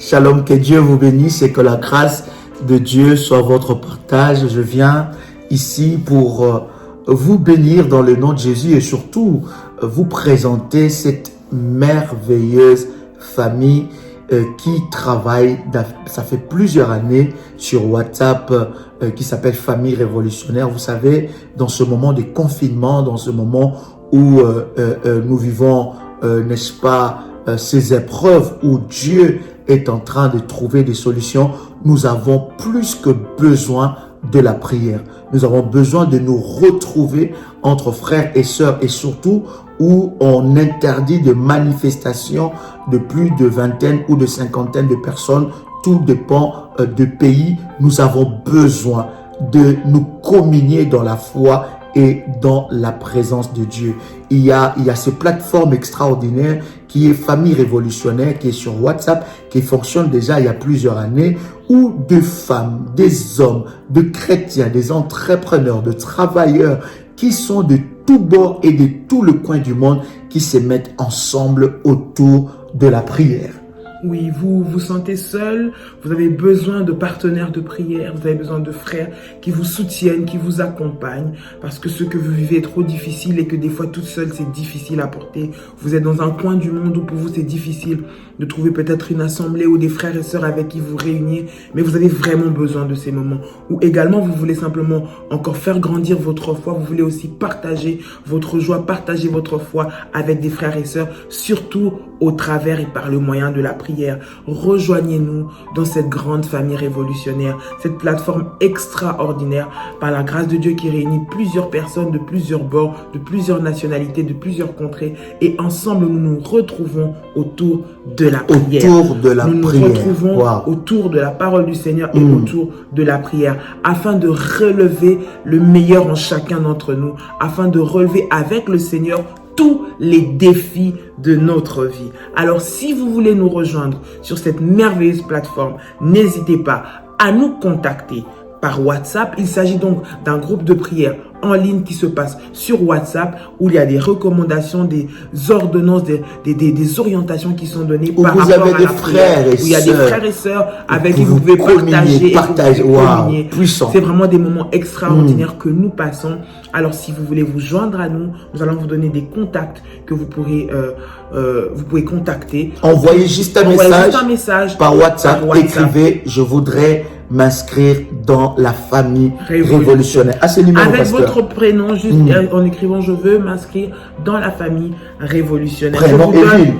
Shalom, que Dieu vous bénisse et que la grâce de Dieu soit votre partage. Je viens ici pour vous bénir dans le nom de Jésus et surtout vous présenter cette merveilleuse famille qui travaille, ça fait plusieurs années sur WhatsApp, qui s'appelle Famille Révolutionnaire. Vous savez, dans ce moment de confinement, dans ce moment où nous vivons, n'est-ce pas, ces épreuves où Dieu est en train de trouver des solutions, nous avons plus que besoin de la prière. Nous avons besoin de nous retrouver entre frères et sœurs et surtout où on interdit de manifestations de plus de vingtaine ou de cinquantaine de personnes. Tout dépend de pays. Nous avons besoin de nous communier dans la foi et dans la présence de Dieu. Il y a ces plateformes extraordinaires qui est Famille Révolutionnaire, qui est sur WhatsApp, qui fonctionne déjà il y a plusieurs années, où des femmes, des hommes, de chrétiens, des entrepreneurs, de travailleurs qui sont de tous bords et de tout le coin du monde qui se mettent ensemble autour de la prière. Oui, vous vous sentez seul, vous avez besoin de partenaires de prière, vous avez besoin de frères qui vous soutiennent, qui vous accompagnent, parce que ce que vous vivez est trop difficile et que des fois toute seule c'est difficile à porter. Vous êtes dans un coin du monde où pour vous c'est difficile de trouver peut-être une assemblée ou des frères et sœurs avec qui vous réunir, mais vous avez vraiment besoin de ces moments. Ou également vous voulez simplement encore faire grandir votre foi, vous voulez aussi partager votre joie, partager votre foi avec des frères et sœurs, surtout au travers et par le moyen de la prière. Rejoignez-nous dans cette grande famille révolutionnaire, cette plateforme extraordinaire par la grâce de Dieu qui réunit plusieurs personnes de plusieurs bords, de plusieurs nationalités, de plusieurs contrées et ensemble nous nous retrouvons autour de la prière. Autour de la nous prière. Nous retrouvons autour de la parole du Seigneur et autour de la prière afin de relever le meilleur en chacun d'entre nous, afin de relever avec le Seigneur tous les défis de notre vie. Alors, si vous voulez nous rejoindre sur cette merveilleuse plateforme, n'hésitez pas à nous contacter par WhatsApp. Il s'agit donc d'un groupe de prière en ligne qui se passe sur WhatsApp où il y a des recommandations, des ordonnances, des orientations qui sont données par rapport à la prière. Où il y a des frères et sœurs avec qui vous pouvez partager. Wow, puissant. C'est vraiment des moments extraordinaires que nous passons. Alors, si vous voulez vous joindre à nous, nous allons vous donner des contacts que vous pouvez contacter. Envoyez juste un message par WhatsApp. Écrivez, je voudrais m'inscrire dans la famille révolutionnaire. À ce numéro, avec votre prénom, juste en écrivant je veux m'inscrire dans la famille révolutionnaire. Prénom et ville.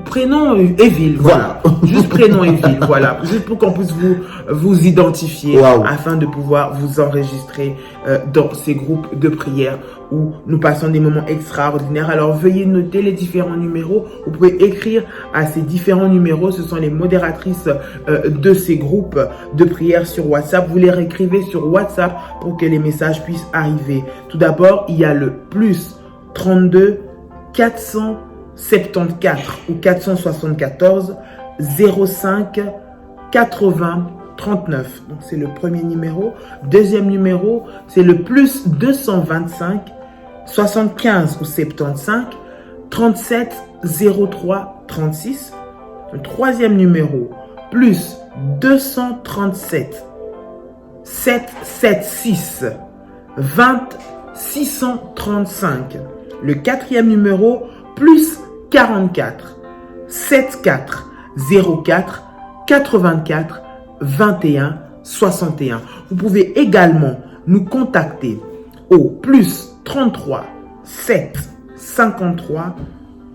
Prénom et ville, voilà. Juste prénom et ville, voilà. Juste pour qu'on puisse vous identifier afin de pouvoir vous enregistrer dans ces groupes de prière où nous passons des moments extraordinaires. Alors, veuillez noter les différents numéros. Vous pouvez écrire à ces différents numéros. Ce sont les modératrices de ces groupes de prière sur WhatsApp. Vous les réécrivez sur WhatsApp pour que les messages puissent arriver. Tout d'abord, il y a le plus 32 474 ou 474 05 80 39. Donc, c'est le premier numéro. Deuxième numéro, c'est le plus 225 75 ou 75 37 03 36. Le troisième numéro, plus 237 776 20 635. Le quatrième numéro, plus 44 74 04 84 21 61. Vous pouvez également nous contacter au plus 33 7 53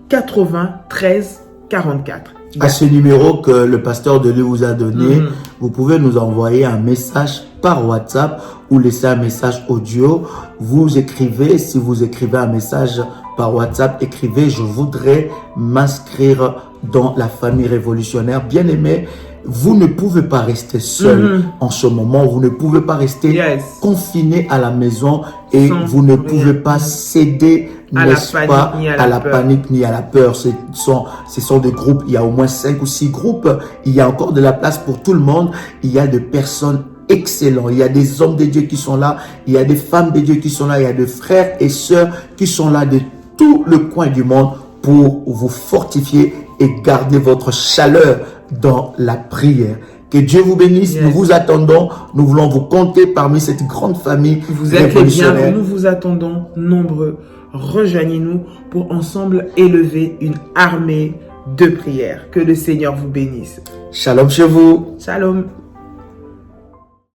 93 44. À ce numéro que le pasteur Denis vous a donné, vous pouvez nous envoyer un message par WhatsApp ou laisser un message audio. Vous écrivez, si vous écrivez un message par WhatsApp, écrivez « Je voudrais m'inscrire dans la famille révolutionnaire ». Bien aimé, vous ne pouvez pas rester seul en ce moment. Vous ne pouvez pas rester confiné à la maison et vous ne pouvez pas céder, n'est-ce pas, à la panique ni à la peur. Ce sont des groupes, il y a au moins 5 ou 6 groupes. Il y a encore de la place pour tout le monde. Il y a des personnes excellentes. Il y a des hommes de Dieu qui sont là. Il y a des femmes de Dieu qui sont là. Il y a des frères et sœurs qui sont là de tout le coin du monde pour vous fortifier et gardez votre chaleur dans la prière. Que Dieu vous bénisse. Yes. Nous vous attendons. Nous voulons vous compter parmi cette grande famille Vous êtes les révolutionnaire. bienvenus, nous vous attendons nombreux. Rejoignez-nous pour ensemble élever une armée de prière. Que le Seigneur vous bénisse. Shalom chez vous. Shalom.